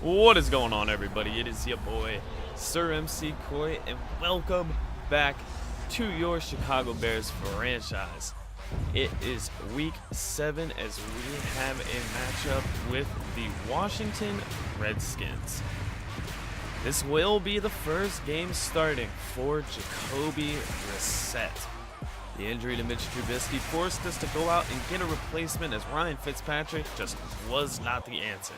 What is going on, everybody? It is your boy, Sir MC Coy, and welcome back to your Chicago Bears franchise. It is week 7 as we have a matchup with the Washington Redskins. This will be the first game starting for Jacoby Brissett. The injury to Mitch Trubisky forced us to go out and get a replacement, as Ryan Fitzpatrick just was not the answer.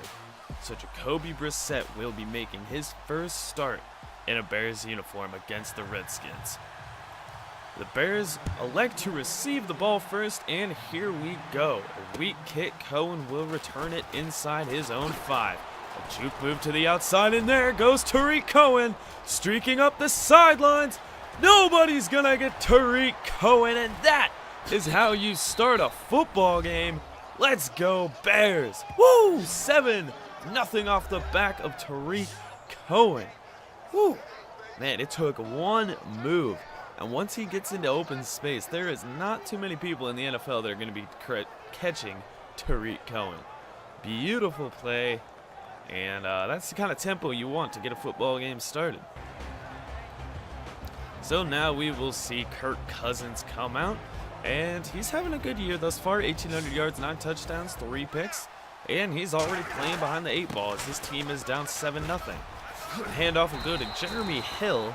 So Jacoby Brissett will be making his first start in a Bears uniform against the Redskins. The Bears elect to receive the ball first, and here we go. A weak kick, Cohen will return it inside his own 5. A juke move to the outside, and there goes Tariq Cohen, streaking up the sidelines. Nobody's gonna get Tariq Cohen, and that is how you start a football game. Let's go Bears. Woo! 7-0 off the back of Tariq Cohen. Woo! Man, it took one move. And once he gets into open space, there is not too many people in the NFL that are going to be catching Tariq Cohen. Beautiful play. And that's the kind of tempo you want to get a football game started. So now we will see Kirk Cousins come out, and he's having a good year thus far. 1,800 yards, 9 touchdowns, 3 picks, and he's already playing behind the 8 ball as his team is down 7-0. Handoff will go to Jeremy Hill.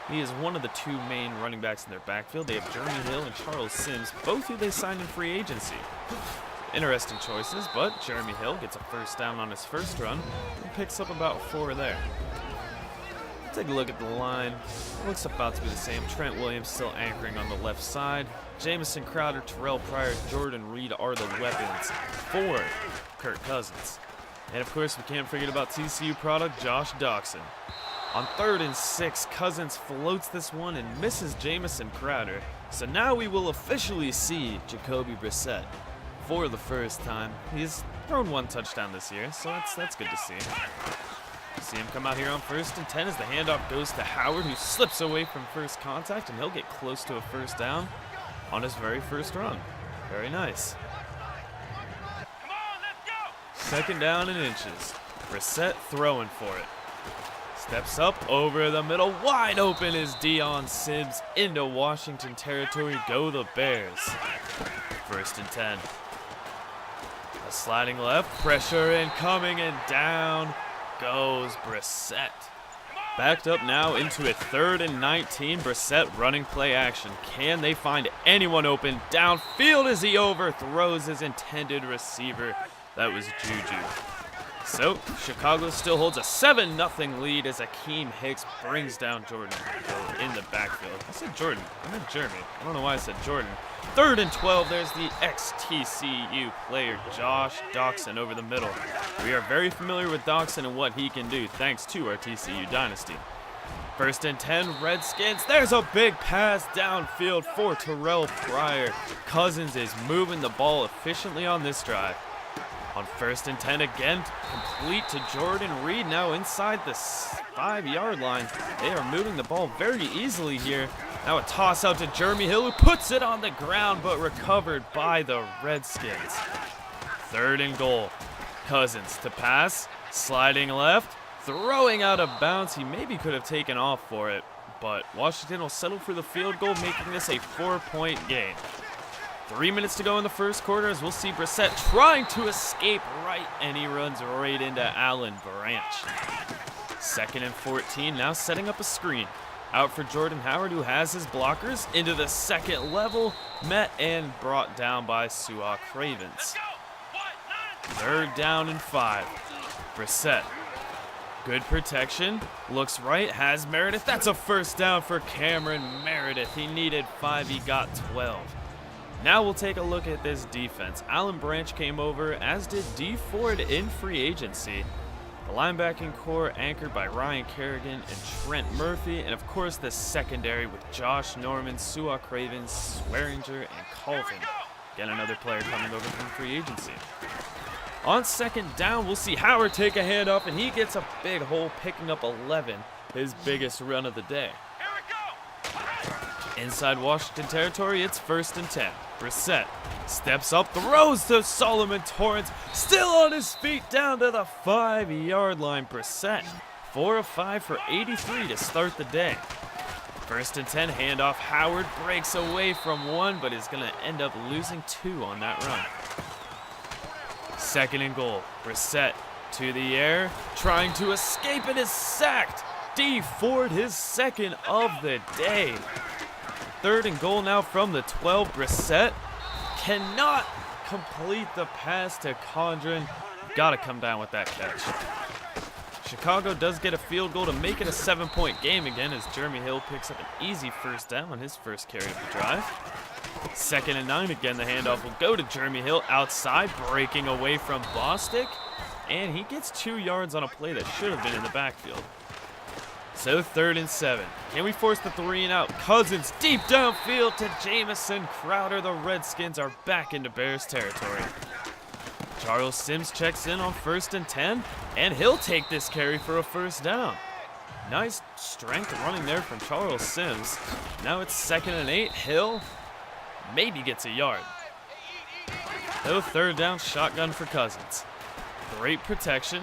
He is one of the 2 main running backs in their backfield. They have Jeremy Hill and Charles Sims, both who they signed in free agency. Interesting choices, but Jeremy Hill gets a first down on his first run and picks up about 4 there. Take a look at the line. Looks about to be the same. Trent Williams still anchoring on the left side. Jamison Crowder, Terrell Pryor, Jordan Reed are the weapons for Kirk Cousins. And of course, we can't forget about TCU product Josh Doctson. On 3rd and 6, Cousins floats this one and misses Jamison Crowder. So now we will officially see Jacoby Brissett for the first time. He's thrown 1 touchdown this year, so that's good to see. See him come out here on 1st and 10 as the handoff goes to Howard, who slips away from first contact, and he'll get close to a first down on his very first run. Very nice. 2nd down and inches. Brissett throwing for it. Steps up over the middle. Wide open is Deion Sims into Washington territory. Go the Bears. 1st and 10. A sliding left. Pressure incoming, and down goes Brissett. Backed up now into a 3rd and 19. Brissett running play action. Can they find anyone open? Downfield as he overthrows his intended receiver. That was Juju. So, Chicago still holds a 7-0 lead as Akeem Hicks brings down Jordan in the backfield. I said Jordan. I meant Jeremy. I don't know why I said Jordan. 3rd and 12. There's the ex-TCU player, Josh Doctson, over the middle. We are very familiar with Doctson and what he can do, thanks to our TCU dynasty. 1st and 10, Redskins. There's a big pass downfield for Terrell Pryor. Cousins is moving the ball efficiently on this drive. On 1st and 10 again, complete to Jordan Reed, now inside the 5-yard line. They are moving the ball very easily here. Now a toss out to Jeremy Hill, who puts it on the ground, but recovered by the Redskins. 3rd and goal. Cousins to pass, sliding left, throwing out of bounds. He maybe could have taken off for it, but Washington will settle for the field goal, making this a 4-point game. 3 minutes to go in the first quarter as we'll see Brissett trying to escape right, and he runs right into Allen Branch. 2nd and 14, now setting up a screen. Out for Jordan Howard, who has his blockers into the 2nd level, met and brought down by Suak Ravens. 3rd down and 5. Brissett. Good protection. Looks right, has Meredith. That's a first down for Cameron Meredith. He needed 5, he got 12. Now we'll take a look at this defense. Allen Branch came over, as did D. Ford in free agency. The linebacking core anchored by Ryan Kerrigan and Trent Murphy, and of course the secondary with Josh Norman, Suak Ravens, Swearinger, and Colvin. Again, another player coming over from free agency. On 2nd down, we'll see Howard take a handoff, and he gets a big hole, picking up 11, his biggest run of the day. Inside Washington territory, it's 1st and 10. Brissett steps up, throws to Solomon Torrance, still on his feet down to the 5-yard line. Brissett, 4 of 5 for 83 to start the day. 1st and 10, handoff. Howard breaks away from 1, but is going to end up losing 2 on that run. 2nd and goal. Brissett to the air, trying to escape, and is sacked. D Ford, his 2nd of the day. 3rd and goal now from the 12. Brissett cannot complete the pass to Condren. Got to come down with that catch. Chicago does get a field goal to make it a 7-point game again, as Jeremy Hill picks up an easy 1st down on his first carry of the drive. 2nd and 9, again the handoff will go to Jeremy Hill outside, breaking away from Bostic, and he gets 2 yards on a play that should have been in the backfield. So 3rd and 7. Can we force the 3 and out? Cousins deep downfield to Jamison Crowder. The Redskins are back into Bears territory. Charles Sims checks in on 1st and 10, and he'll take this carry for a 1st down. Nice strength running there from Charles Sims. Now it's 2nd and 8. Hill maybe gets a yard. No 3rd down, shotgun for Cousins. Great protection.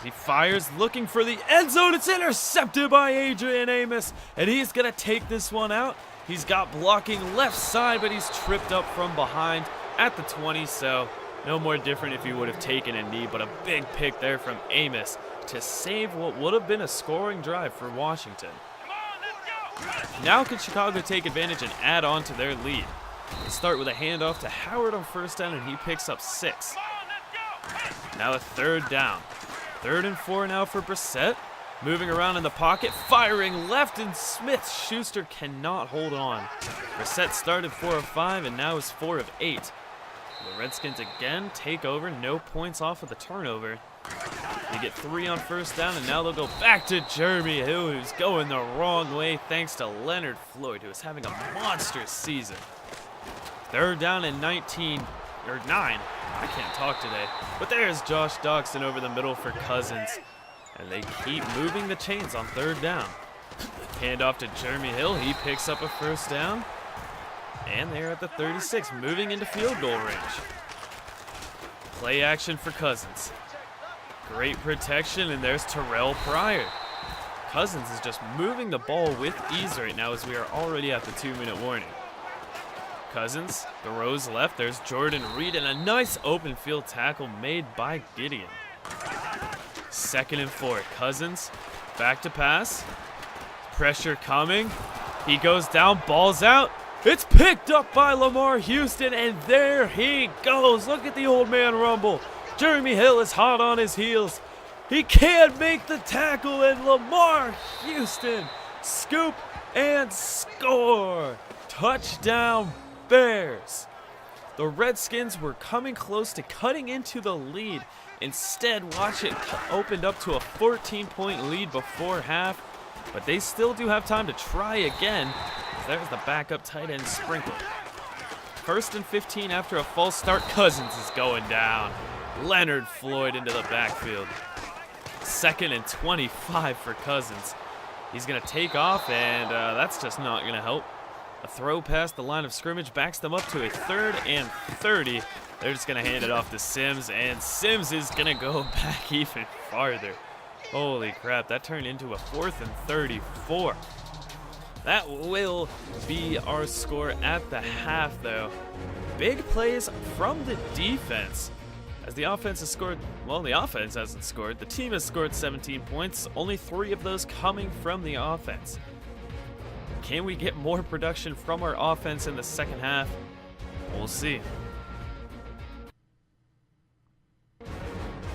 He fires, looking for the end zone. It's intercepted by Adrian Amos, and he's going to take this one out. He's got blocking left side, but he's tripped up from behind at the 20, so no more different if he would have taken a knee, but a big pick there from Amos to save what would have been a scoring drive for Washington. Now can Chicago take advantage and add on to their lead? They start with a handoff to Howard on 1st down, and he picks up 6. Now a 3rd down. 3rd and 4 now for Brissett. Moving around in the pocket, firing left, and Smith-Schuster cannot hold on. Brissett started 4 of 5 and now is 4 of 8. The Redskins again take over, no points off of the turnover. They get 3 on 1st down, and now they'll go back to Jeremy Hill, who's going the wrong way thanks to Leonard Floyd, who is having a monstrous season. 3rd down and 9. I can't talk today. But there's Josh Doxson over the middle for Cousins. And they keep moving the chains on 3rd down. Handoff to Jeremy Hill. He picks up a 1st down. And they're at the 36, moving into field goal range. Play action for Cousins. Great protection, and there's Terrell Pryor. Cousins is just moving the ball with ease right now, as we are already at the 2-minute warning. Cousins throws left. There's Jordan Reed, and a nice open field tackle made by Gideon. 2nd and 4. Cousins back to pass. Pressure coming. He goes down, ball's out. It's picked up by Lamar Houston, and there he goes. Look at the old man rumble. Jeremy Hill is hot on his heels. He can't make the tackle, and Lamar Houston scoop and score. Touchdown Bears. The Redskins were coming close to cutting into the lead. Instead, watch it opened up to a 14-point lead before half, but they still do have time to try again. There's the backup tight end Sprinkle. 1st and 15 after a false start. Cousins is going down. Leonard Floyd into the backfield. 2nd and 25 for Cousins. He's going to take off, and that's just not going to help. A throw past the line of scrimmage backs them up to a 3rd and 30. They're just going to hand it off to Sims, and Sims is going to go back even farther. Holy crap, that turned into a 4th and 34. That will be our score at the half, though. Big plays from the defense. As the offense has scored, well, the offense hasn't scored. The team has scored 17 points, only 3 of those coming from the offense. Can we get more production from our offense in the second half? We'll see.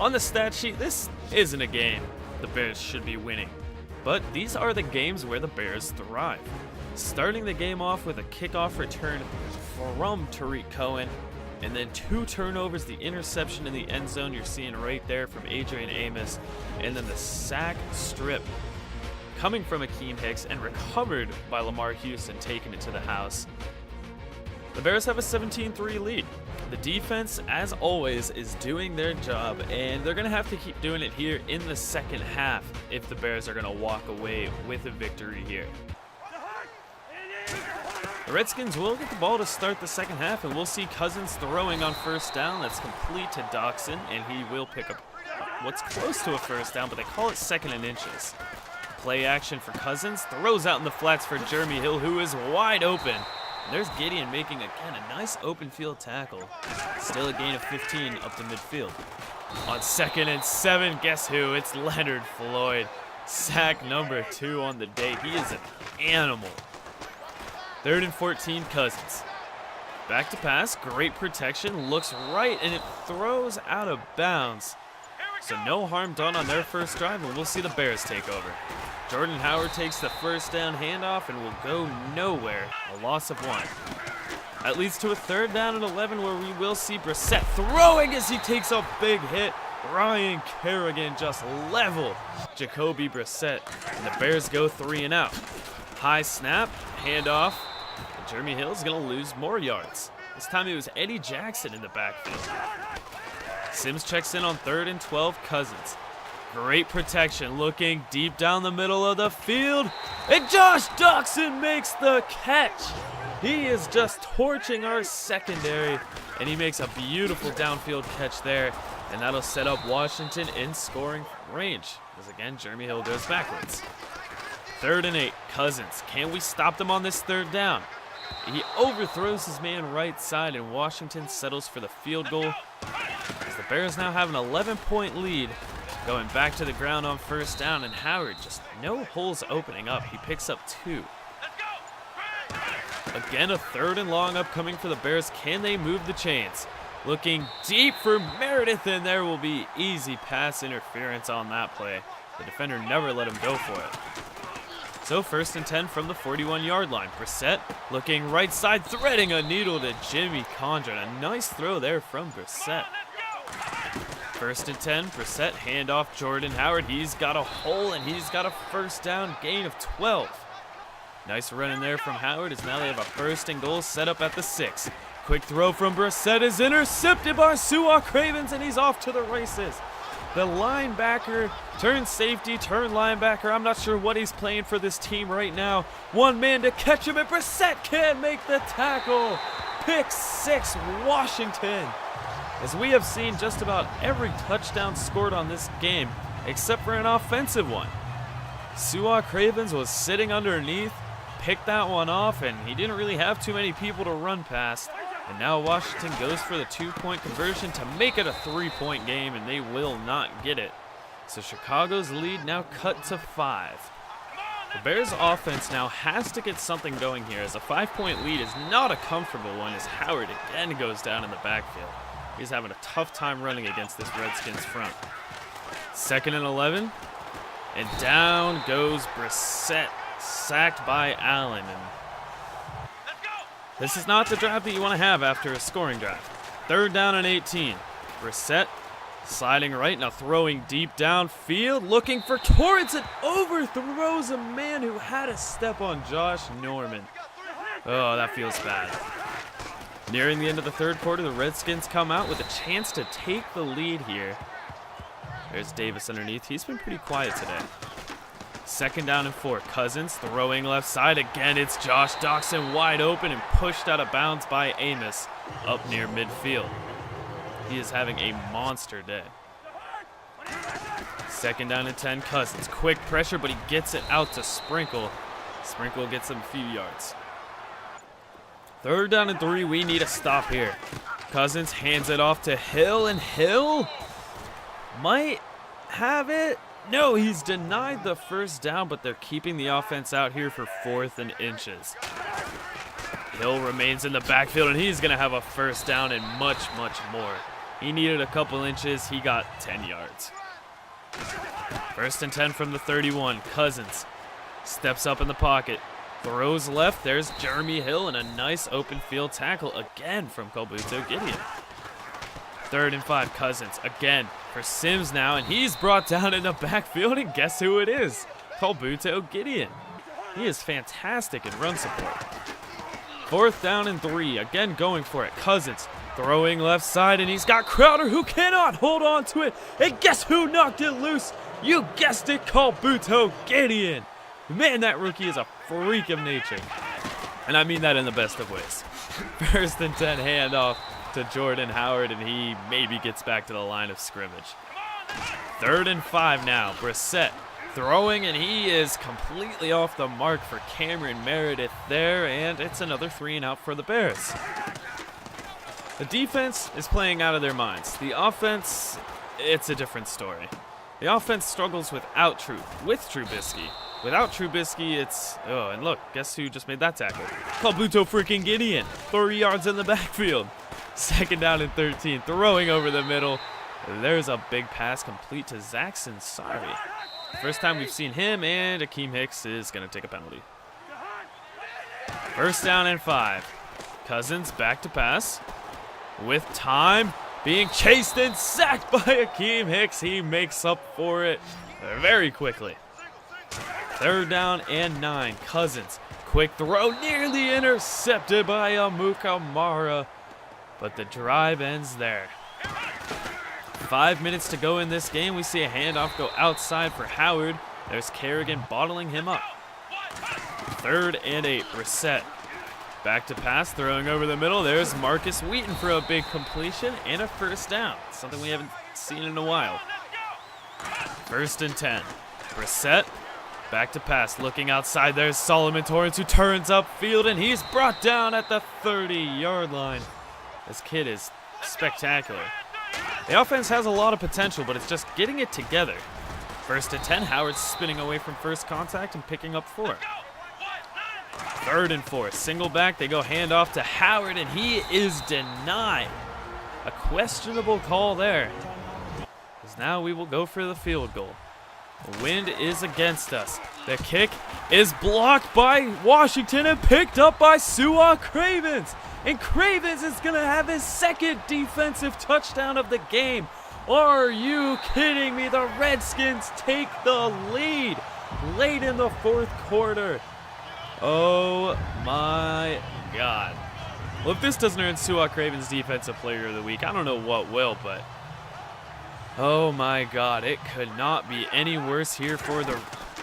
On the stat sheet, this isn't a game the Bears should be winning. But these are the games where the Bears thrive. Starting the game off with a kickoff return from Tariq Cohen, and then 2 turnovers, the interception in the end zone you're seeing right there from Adrian Amos, and then the sack strip coming from Akeem Hicks and recovered by Lamar Houston, taking it to the house. The Bears have a 17-3 lead. The defense, as always, is doing their job, and they're going to have to keep doing it here in the second half if the Bears are going to walk away with a victory here. The Redskins will get the ball to start the second half, and we'll see Cousins throwing on first down. That's complete to Doxson, and he will pick up what's close to a first down, but they call it 2nd and inches. Play action for Cousins, throws out in the flats for Jeremy Hill, who is wide open. And there's Gideon making, again, a nice open field tackle. Still a gain of 15 up the midfield. On 2nd and 7, guess who? It's Leonard Floyd. Sack number 2 on the day. He is an animal. 3rd and 14, Cousins. Back to pass, great protection, looks right, and it throws out of bounds. So no harm done on their first drive, and we'll see the Bears take over. Jordan Howard takes the first down handoff and will go nowhere, a loss of 1. That leads to a 3rd down and 11 where we will see Brissett throwing as he takes a big hit. Ryan Kerrigan just leveled Jacoby Brissett, and the Bears go 3 and out. High snap, handoff, and Jeremy Hill's gonna lose more yards. This time it was Eddie Jackson in the backfield. Sims checks in on 3rd and 12, Cousins. Great protection, looking deep down the middle of the field, and Josh Doxson makes the catch. He is just torching our secondary, and he makes a beautiful downfield catch there, and that'll set up Washington in scoring range, as again, Jeremy Hill goes backwards. 3rd and 8, Cousins. Can we stop them on this 3rd down? He overthrows his man right side, and Washington settles for the field goal. As the Bears now have an 11-point lead, going back to the ground on first down, and Howard just no holes opening up. He picks up 2. Again, a 3rd and long upcoming for the Bears. Can they move the chains? Looking deep for Meredith, and there will be easy pass interference on that play. The defender never let him go for it. So 1st and 10 from the 41-yard line. Brissett looking right side, threading a needle to Jimmy Condren. A nice throw there from Brissett. 1st and 10, Brissett, handoff Jordan Howard. He's got a hole, and he's got a first down, gain of 12. Nice run in there from Howard, as now they have a 1st and goal set up at the 6. Quick throw from Brissett is intercepted by Suwa Cravens, and he's off to the races. The linebacker turn safety, turn linebacker. I'm not sure what he's playing for this team right now. One man to catch him, and Brissett can't make the tackle. Pick 6, Washington. As we have seen just about every touchdown scored on this game, except for an offensive one. Suwa Cravens was sitting underneath, picked that one off, and he didn't really have too many people to run past. And now Washington goes for the 2-point conversion to make it a 3-point game, and they will not get it. So Chicago's lead now cut to 5. The Bears' offense now has to get something going here, as a 5-point lead is not a comfortable one, as Howard again goes down in the backfield. He's having a tough time running against this Redskins front. 2nd and 11, and down goes Brissett, sacked by Allen. And this is not the drive that you want to have after a scoring drive. 3rd down and 18. Brissett sliding right, now throwing deep downfield, looking for Torrance, and overthrows a man who had a step on Josh Norman. Oh, that feels bad. Nearing the end of the 3rd quarter, the Redskins come out with a chance to take the lead here. There's Davis underneath. He's been pretty quiet today. 2nd down and 4. Cousins throwing left side. Again, it's Josh Doxson wide open and pushed out of bounds by Amos up near midfield. He is having a monster day. 2nd down and 10. Cousins. Quick pressure, but he gets it out to Sprinkle. Sprinkle gets him a few yards. 3rd down and 3, we need a stop here. Cousins hands it off to Hill, and Hill might have it. No, he's denied the first down, but they're keeping the offense out here for 4th and inches. Hill remains in the backfield, and he's going to have a first down and much, much more. He needed a couple inches. He got 10 yards. 1st and 10 from the 31. Cousins steps up in the pocket. Throws left, there's Jeremy Hill, and a nice open field tackle again from Colbuto Gideon. 3rd and 5, Cousins again for Sims now, and he's brought down in the backfield, and guess who it is? Colbuto Gideon. He is fantastic in run support. 4th down and 3, again going for it. Cousins throwing left side, and he's got Crowder who cannot hold on to it, and guess who knocked it loose? You guessed it, Colbuto Gideon. Man, that rookie is a freak of nature. And I mean that in the best of ways. 1st and 10 handoff to Jordan Howard, and he maybe gets back to the line of scrimmage. 3rd and 5 now. Brissett throwing, and he is completely off the mark for Cameron Meredith there, and it's another 3 and out for the Bears. The defense is playing out of their minds. The offense, it's a different story. The offense struggles without Trubisky. Without Trubisky, it's... Oh, and look, guess who just made that tackle? Kabuto freaking Gideon. 30 yards in the backfield. 2nd down and 13. Throwing over the middle. There's a big pass complete to Zaxxon. Sorry. First time we've seen him, and Akeem Hicks is going to take a penalty. 1st down and 5. Cousins back to pass. With time, being chased and sacked by Akeem Hicks. He makes up for it very quickly. 3rd down and 9. Cousins, quick throw, nearly intercepted by Amuka Mara, but the drive ends there. 5 minutes to go in this game. We see a handoff go outside for Howard. There's Kerrigan bottling him up. 3rd and 8. Brissett back to pass, throwing over the middle. There's Marcus Wheaton for a big completion and a 1st down. Something we haven't seen in a while. 1st and 10. Brissett back to pass, looking outside. There's Solomon Torrance, who turns upfield, and he's brought down at the 30-yard line. This kid is spectacular. The offense has a lot of potential, but it's just getting it together. 1st and 10, Howard spinning away from first contact and picking up 4. 3rd and 4, single back. They go handoff to Howard, and he is denied. A questionable call there, because now we will go for the field goal. The wind is against us. The kick is blocked by Washington and picked up by Su'a Cravens. And Cravens is going to have his 2nd defensive touchdown of the game. Are you kidding me? The Redskins take the lead late in the 4th quarter. Oh my God. Well, if this doesn't earn Su'a Cravens Defensive Player of the Week, I don't know what will, but oh my God, it could not be any worse here for the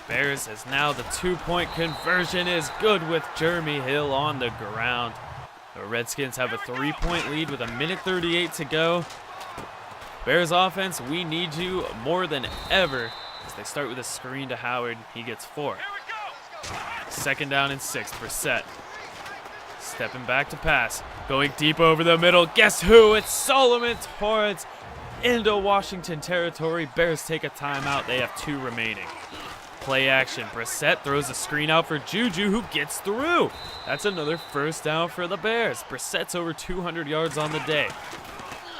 Bears, as now the 2-point conversion is good with Jeremy Hill on the ground. The Redskins have a 3-point lead with 1:38 to go. Bears offense, we need you more than ever, as they start with a screen to Howard. He gets 4. 2nd down and 6. Brissett stepping back to pass, going deep over the middle. Guess who? It's Solomon Torrance into Washington territory. Bears take a timeout. They have 2 remaining. Play action. Brissett throws a screen out for Juju, who gets through. That's another 1st down for the Bears. Brissett's over 200 yards on the day.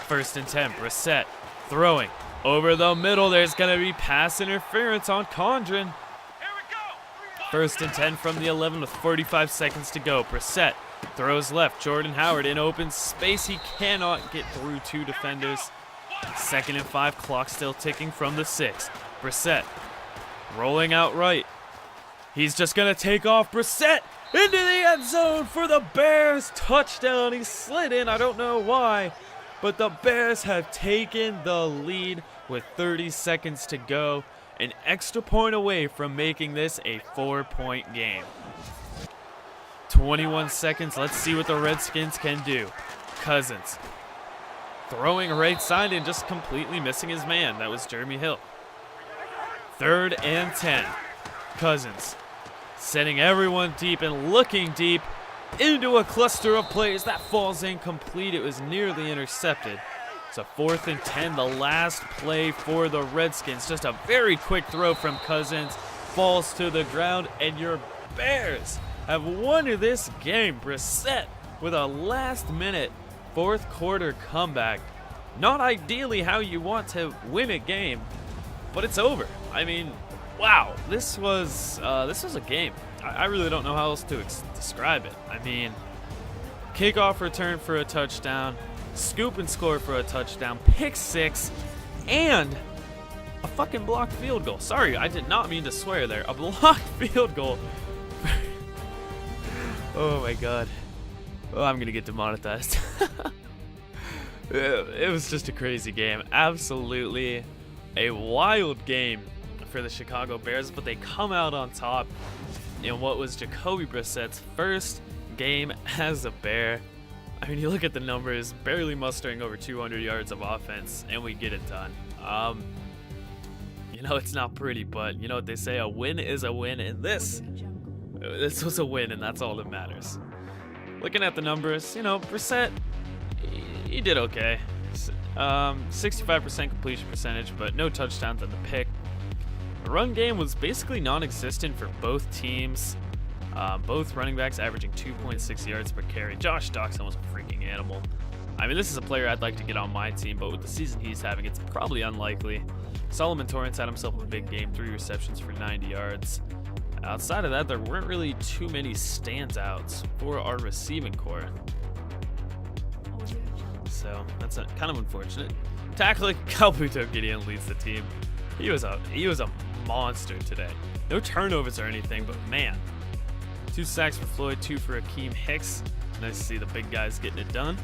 1st and 10. Brissett throwing over the middle. There's going to be pass interference on Condren. 1st and 10 from the 11 with 45 seconds to go. Brissett throws left. Jordan Howard in open space. He cannot get through 2 defenders. 2nd and 5. Clock still ticking from the 6. Brissett rolling out right. He's just going to take off. Brissett into the end zone for the Bears. Touchdown. He slid in. I don't know why, but the Bears have taken the lead with 30 seconds to go. An extra point away from making this a 4-point game. 21 seconds. Let's see what the Redskins can do. Cousins throwing right side and just completely missing his man. That was Jeremy Hill. 3rd and 10. Cousins setting everyone deep and looking deep into a cluster of plays. That falls incomplete. It was nearly intercepted. It's a 4th and 10, the last play for the Redskins. Just a very quick throw from Cousins. Falls to the ground, and your Bears have won this game. Brissett with a last-minute 4th quarter comeback. Not ideally how you want to win a game, but it's over. I mean, wow, this was a game. I really don't know how else to describe it. I mean, kickoff return for a touchdown, scoop and score for a touchdown, pick 6, and a fucking blocked field goal. Sorry, I did not mean to swear there. A blocked field goal. Oh my God. Oh, I'm gonna get demonetized. It was just a crazy game. Absolutely a wild game for the Chicago Bears, but they come out on top in what was Jacoby Brissett's first game as a Bear. I mean, you look at the numbers, barely mustering over 200 yards of offense, and we get it done. You know, it's not pretty, but you know what they say, a win is a win, and this was a win, and that's all that matters. Looking at the numbers, you know, Brissett, he did okay. 65% completion percentage, but no touchdowns on the pick. The run game was basically non-existent for both teams. Both running backs averaging 2.6 yards per carry. Josh Doxson was a freaking animal. I mean, this is a player I'd like to get on my team, but with the season he's having, it's probably unlikely. Solomon Torrance had himself a big game, 3 receptions for 90 yards. Outside of that, there weren't really too many standouts for our receiving core. So that's kind of unfortunate. Tackling, Kalbuto Gideon leads the team. He was a monster today. No turnovers or anything, but man. 2 sacks for Floyd, 2 for Akeem Hicks. Nice to see the big guys getting it done.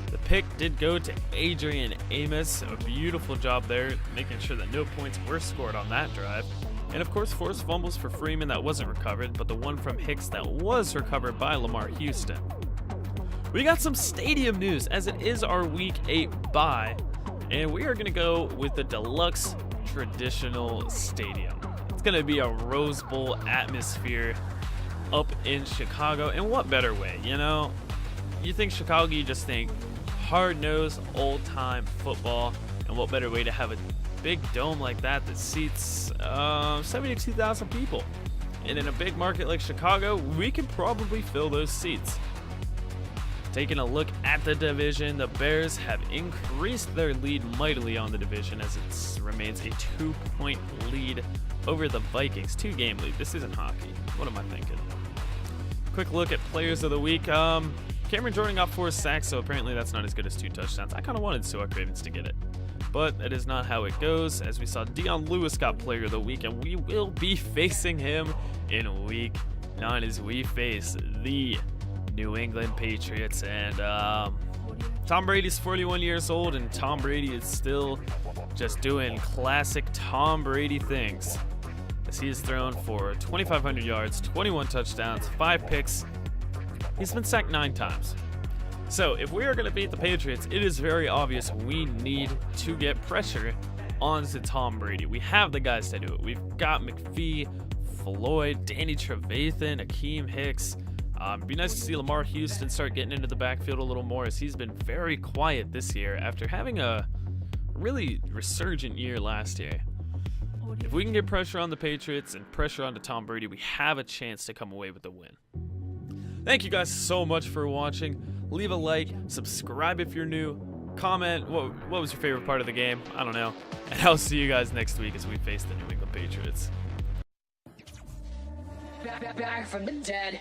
The pick did go to Adrian Amos. A beautiful job there, making sure that no points were scored on that drive. And of course, forced fumbles for Freeman that wasn't recovered, but the one from Hicks that was recovered by Lamar Houston. We got some stadium news as it is our Week 8 bye, and we are going to go with the Deluxe Traditional Stadium. It's going to be a Rose Bowl atmosphere up in Chicago, and what better way, you know? You think Chicago, you just think hard-nosed, old-time football, and what better way to have a big dome like that seats 72,000 people. And in a big market like Chicago, we can probably fill those seats. Taking a look at the division, the Bears have increased their lead mightily on the division as it remains a 2-point lead over the Vikings. 2-game lead. This isn't hockey. What am I thinking? Quick look at players of the week. Cameron Jordan got 4 sacks, so apparently that's not as good as 2 touchdowns. I kind of wanted Seahawks Ravens to get it, but that is not how it goes. As we saw, Dion Lewis got player of the week, and we will be facing him in Week 9 as we face the New England Patriots. And Tom Brady's 41 years old, and Tom Brady is still just doing classic Tom Brady things, as he has thrown for 2,500 yards, 21 touchdowns, 5 picks. He's been sacked 9 times. So if we are going to beat the Patriots, it is very obvious we need to get pressure onto Tom Brady. We have the guys to do it. We've got McPhee, Floyd, Danny Trevathan, Akeem Hicks. It'd be nice to see Lamar Houston start getting into the backfield a little more, as he's been very quiet this year after having a really resurgent year last year. If we can get pressure on the Patriots and pressure onto Tom Brady, we have a chance to come away with the win. Thank you guys so much for watching. Leave a like, subscribe if you're new, comment what was your favorite part of the game, I don't know, and I'll see you guys next week as we face the New England Patriots. Back from the dead.